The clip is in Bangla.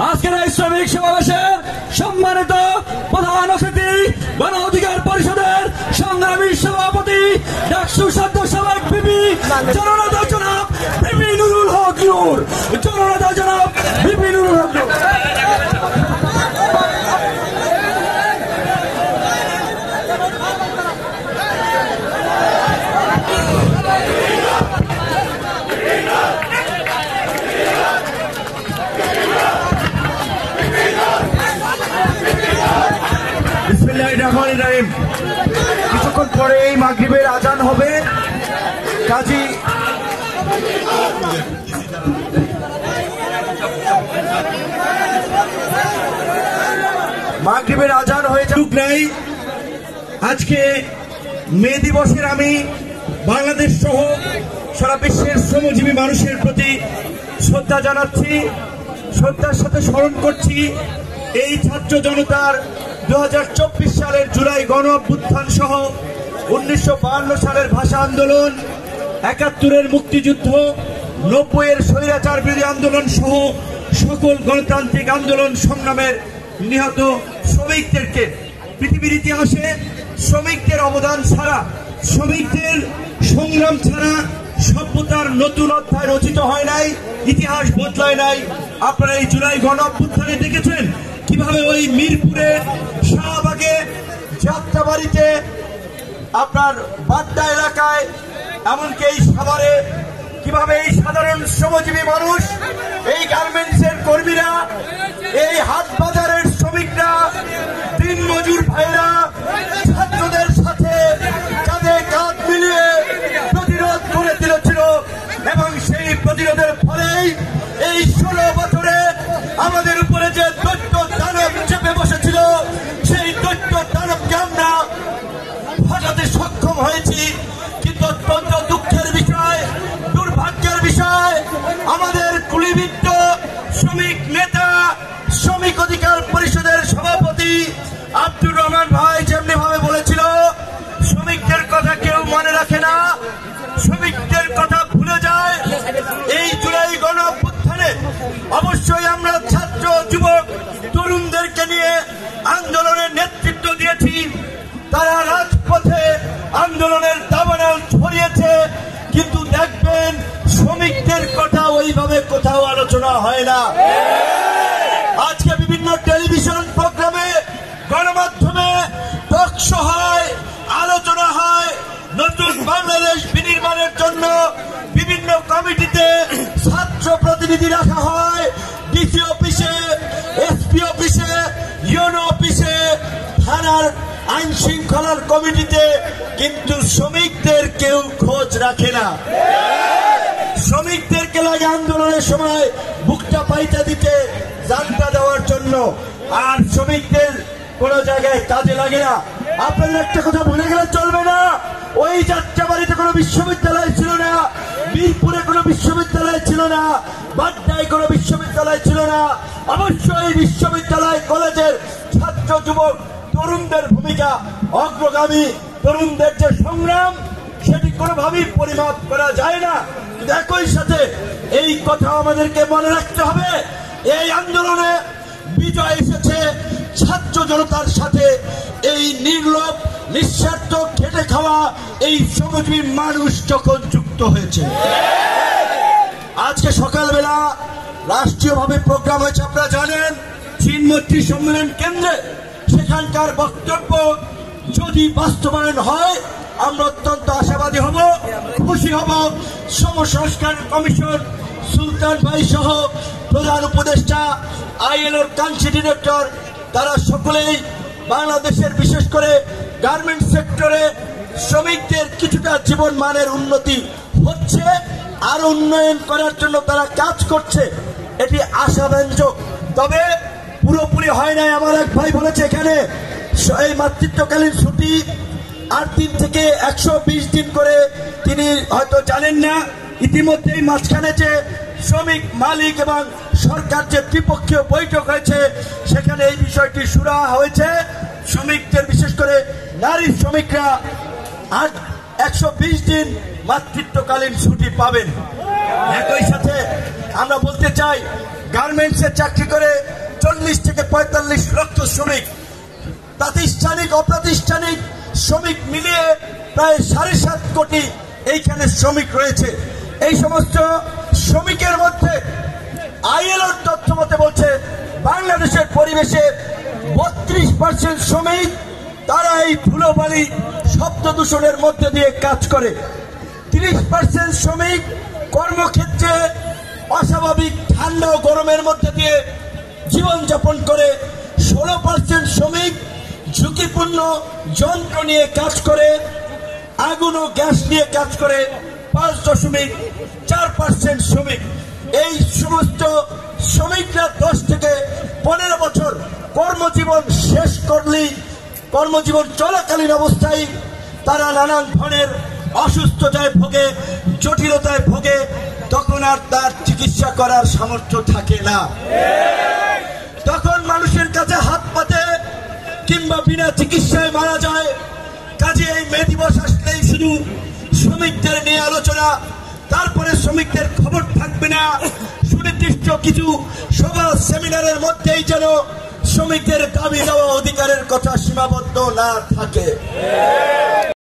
আজকের এই শ্রমিক সমাবেশের সম্মানিত প্রধান অতিথি গণ অধিকার পরিষদের সংগ্রামী সভাপতি ডাকসু সদ্য সাবেক বিপি জননেতা জনাব বিপি নুরুল হক নূর, জননেতা জনাব বিপি নুরুল হক নূর। কিছুক্ষণ পরে এই মাগরিবের আজান হবে। কাজী মাগরিবের আজান হয়ে যাক নাই। আজকে মে দিবসের আমি বাংলাদেশ সহ সারা বিশ্বের শ্রমজীবী মানুষের প্রতি শ্রদ্ধা জানাচ্ছি, শ্রদ্ধার সাথে স্মরণ করছি এই ছাত্র জনতার 2024 সালের জুলাই গণ অভ্যুত্থান সহ 1952 সালের ভাষা আন্দোলন, 71-এর মুক্তিযুদ্ধ, 90-এর স্বৈরাচার বিরোধী আন্দোলন সহ সকল গণতান্ত্রিক আন্দোলন সংগ্রামের নিহত শ্রমিকদেরকে পৃথিবীর ইতিহাসে শ্রমিকদের অবদান ছাড়া, শ্রমিকদের সংগ্রাম ছাড়া সভ্যতার নতুন অধ্যায় রচিত হয় নাই, ইতিহাস বদলায় নাই। আপনারা এই জুলাই গণ অভ্যুত্থানে দেখেছেন কিভাবে ওই মিরপুরে, শাহবাগে, যাত্রাবাড়িতে, আপনার বাড্ডা এলাকায়, এমনকি এই সাভারে কিভাবে এই সাধারণ শ্রমজীবী মানুষ, এই গার্মেন্টসের কর্মীরা, এই হাট বাজারের শ্রমিকরা, দিন মজুর ভাইরা ছাত্রদের সাথে কাঁধে কাঁধ মিলিয়ে প্রতিরোধ করে তুলেছিল এবং সেই প্রতিরোধের ফলেই এই 16 বছরে আমাদের উপরে যে দৈত্য দানব চেপে বসেছিল, সেই দৈত্য দানবকে আমরা হটাতে সক্ষম হয়েছি। কিন্তু অত্যন্ত দুঃখের বিষয়, দুর্ভাগ্যের বিষয়, আমাদের গুলিবিদ্ধ শ্রমিক নেতা, শ্রমিক অধিকার পরিষদের সভাপতি আব্দুর রহমান ভাই যেমনি ভাবে বলেছিল, শ্রমিকদের কথা কেউ মনে রাখে না, শ্রমিকদের কথা ভুলে যায়। এই জুলাই গণ অভ্যুত্থানে অবশ্যই আমরা ছাত্র, যুবক, তরুণদেরকে নিয়ে আন্দোলনের নেতৃত্ব দিয়েছি। তারা রাজপথে আন্দোলনের দাবানল ছড়িয়েছে, কিন্তু দেখবেন শ্রমিকদের কথা ওইভাবে কোথাও আলোচনা হয় না। আজকে বিভিন্ন টেলিভিশন প্রোগ্রামে, গণমাধ্যমে টক শো হয়, আলোচনা হয়, নতুন বাংলাদেশ বিনির্মাণের জন্য বিভিন্ন কমিটিতে ছাত্র প্রতিনিধি রাখা হয়, ডিসি অফিসে, এসপি অফিসে, ইউনো অফিসে, থানার আইন শৃঙ্খলার কমিটিতে, কিন্তু শ্রমিকদের কেউ খোঁজ রাখে না। শ্রমিকদেরকে লাগে আন্দোলনের সময় বুকটা পাইতে দিতে, জানটা দেওয়ার জন্য, আর শ্রমিকদের কোন জায়গায় কাজে লাগে না। আপনাদের একটা কথা ভুলে গেলে চলবে না, ওই যাত্রাবাড়িতে কোনো বিশ্ববিদ্যালয় ছিল না, মিরপুরে কোনো বিশ্ববিদ্যালয় ছিল না, বাড্ডায় কোনো বিশ্ববিদ্যালয় ছিল না। অবশ্যই বিশ্ববিদ্যালয়, কলেজের ছাত্র, যুবক, তরুণদের ভূমিকা অগ্রগামী, তরুণদের যে সংগ্রাম সেটি কোনোভাবেই পরিমাপ করা যায় না। একই সাথে এই কথা আমাদেরকে মনে রাখতে হবে, এই আন্দোলনে বিজয় এসেছে ছাত্র জনতার সাথে। এই নির্লোভ, নিঃস্বার্থ খেটে খাওয়া এই শ্রমজীবী মানুষ যখন যুক্ত হয়েছে। আজকে সকালবেলা রাষ্ট্রীয়ভাবে প্রোগ্রাম হয়েছে, আপনারা জানেন, চীনমৈত্রী সম্মেলন কেন্দ্রে। সেখানকার বক্তব্য যদি বাস্তবায়ন হয় আমরা অত্যন্ত আশাবাদী হব, খুশি হব। শ্রম সংস্কার কমিশন সুলতান ভাই সহ প্রধান উপদেষ্টা, আইএলওর কান্ট্রি ডিরেক্টর, তারা সকলেই বাংলাদেশের বিশেষ করে গার্মেন্টস সেক্টরে শ্রমিকদের কিছুটা জীবন মানের উন্নতি হচ্ছে, আরো উন্নয়ন করার জন্য তারা কাজ করছে, এটি আশাব্যঞ্জক। তবে পুরোপুরি হয় নাই। আমার এক ভাই বলেছে এখানে এই মাতৃত্বকালীন ছুটি 8 দিন থেকে 120 দিন করে, তিনি হয়তো জানেন না ইতিমধ্যেই মাঝখানে যে শ্রমিক মালিক এবং সরকার যে ত্রিপক্ষীয় বৈঠক হয়েছে সেখানে এই বিষয়টি সুরাহা হয়েছে। শ্রমিকদের বিশেষ করে নারী শ্রমিকরা 120 দিন মাতৃত্বকালীন ছুটি পাবেন। একই সাথে আমরা বলতে চাই গার্মেন্টসে চাকরি করে 40 থেকে 45 লক্ষ শ্রমিক, প্রাতিষ্ঠানিক অপ্রাতিষ্ঠানিক শ্রমিক মিলিয়ে প্রায় 7.5 কোটি এইখানে শ্রমিক রয়েছে। এই সমস্ত শ্রমিকের মধ্যে আইএলওর তথ্য মতে বলছে বাংলাদেশের পরিবেশে 32% শ্রমিক তারা এই ধুলোবালি শব্দ দূষণের মধ্যে দিয়ে কাজ করে। 30% শ্রমিক কর্মক্ষেত্রে অস্বাভাবিক ঠান্ডা ও গরমের মধ্যে দিয়ে জীবনযাপন করে। 16% শ্রমিক ঝুঁকিপূর্ণ যন্ত্র নিয়ে কাজ করে, আগুন ও গ্যাস নিয়ে কাজ করে। 5.4% শ্রমিক, এই সমস্ত শ্রমিকরা 10 থেকে 15 বছর কর্মজীবন শেষ করলেই কর্মজীবন চলাকালীন অবস্থায় তারা নানান ধরনের অসুস্থতায় ভোগে, জটিলতায় ভোগে, তখন আর তার চিকিৎসা করার সামর্থ্য থাকে না। তখন মানুষের কাছে হাত পাতে কিংবা বিনা চিকিৎসায় মারা যায়। কাজে এই মে দিবস আসলেই শুধু শ্রমিকদের নিয়ে আলোচনা, তারপরে শ্রমিকদের খবর থাকবে না। সুনির্দিষ্ট কিছু সভা সেমিনারের মধ্যেই যেন শ্রমিকদের দাবি দেওয়া অধিকারের কথা সীমাবদ্ধ না থাকে।